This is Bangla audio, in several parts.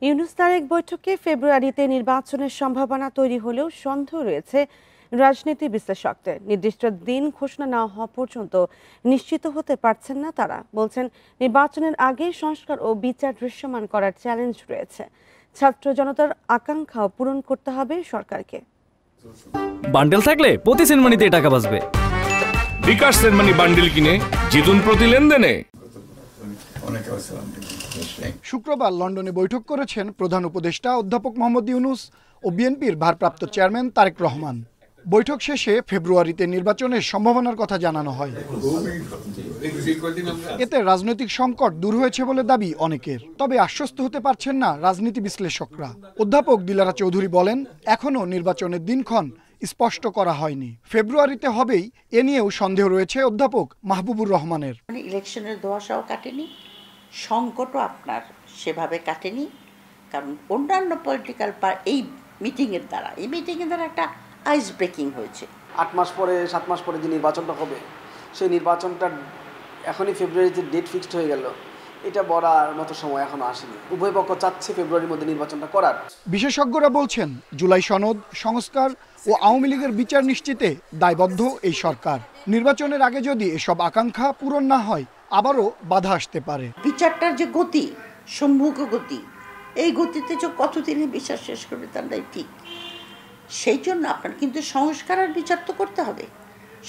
ইউনূস তারেক বৈঠকে ফেব্রুয়ারিতে নির্বাচনের সম্ভাবনা তৈরি হলেও সন্দেহ রয়েছে রাজনীতি বিশ্লেষকদের। নির্দিষ্ট দিন ঘোষণা না হওয়া পর্যন্ত নিশ্চিত হতে পারছেন না তারা। বলছেন, নির্বাচনের আগে সংস্কার ও বিচার দৃশ্যমান করার চ্যালেঞ্জ রয়েছে। ছাত্র জনতার আকাঙ্ক্ষাও পূরণ করতে হবে সরকারকে। বান্ডেল থাকলে প্রতি সেনমানিতে টাকা বাঁচবে। বিকাশ সেনমানি বান্ডেল কিনে জিতুন প্রতি লেনদেনে। শুক্রবার লন্ডনে বৈঠক করেছেন প্রধান উপদেষ্টা অধ্যাপক মোহাম্মদ ইউনূস ও বিএনপির ভারপ্রাপ্ত চেয়ারম্যান তারেক রহমান। বৈঠক শেষে ফেব্রুয়ারিতে নির্বাচনের সম্ভাবনার কথা জানানো হয়। এতে রাজনৈতিক সংকট দূর হয়েছে বলে দাবি অনেকের, তবে আশ্বস্ত হতে পারছেন না রাজনীতি বিশ্লেষকরা। অধ্যাপক দিলারা চৌধুরী বলেন, এখনও নির্বাচনের দিনক্ষণ স্পষ্ট করা হয়নি। ফেব্রুয়ারিতে হবেই এ নিয়েও সন্দেহ রয়েছে অধ্যাপক মাহবুবুর রহমানের। ইলেকশনের ধোঁয়াশাও কাটেনি, সংকটও আপনার সেভাবে কাটেনি, কারণ অন্যান্য পলিটিক্যাল এই মিটিংয়ের দ্বারা একটা আইস ব্রেকিং হয়েছে। 8 মাস পরে 7 মাস পরে যে নির্বাচনটা হবে, সেই নির্বাচনটা এখনই ফেব্রুয়ারিতে ডেট ফিক্সড হয়ে গেল। এটা বলার মতো সময় এখনো আসেনি। উভয় পক্ষ চাচ্ছে ফেব্রুয়ারির মধ্যে নির্বাচনটা করার। বিশেষজ্ঞরা বলছেন, জুলাই সনদ সংস্কার ও আওয়ামী লীগের বিচার নিশ্চিতে দায়বদ্ধ এই সরকার। নির্বাচনের আগে যদি এসব আকাঙ্ক্ষা পূরণ না হয়, আবারও বাধা আসতে পারে। বিচারটার যে গতি, সম্মুখ গতি, এই গতিতে যে কতদিনে বিচার শেষ করবে তার নাই ঠিক। সেই জন্য আপনার কিন্তু সংস্কার আর বিচার তো করতে হবে।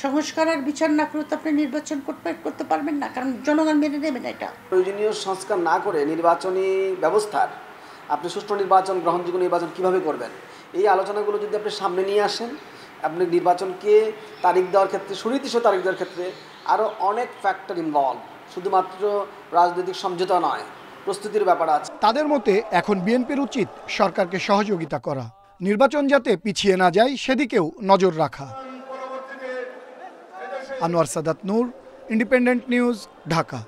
সংস্কার আর বিচার না করে তো আপনি নির্বাচন করতে পারবেন না, কারণ জনগণ মেনে নেবে না। এটা প্রয়োজনীয় সংস্কার না করে নির্বাচনী ব্যবস্থার আপনি সুষ্ঠু নির্বাচন, গ্রহণযোগ্য নির্বাচন কিভাবে করবেন, এই আলোচনাগুলো যদি আপনি সামনে নিয়ে আসেন, আপনি নির্বাচনকে তারিখ দেওয়ার ক্ষেত্রে, সুনির্দিষ্ট তারিখ দেওয়ার ক্ষেত্রে আরও অনেক ফ্যাক্টর ইনভলভ, শুধুমাত্র রাজনৈতিক সমঝোতা নয়, প্রস্তুতির ব্যাপার আছে। তাদের মতে এখন বিএনপির উচিত সরকারকে সহযোগিতা করা, নির্বাচন যাতে পিছিয়ে না যায় সেদিকেও নজর রাখা। আনোয়ার সাদাত নূর, ইন্ডিপেন্ডেন্ট নিউজ, ঢাকা।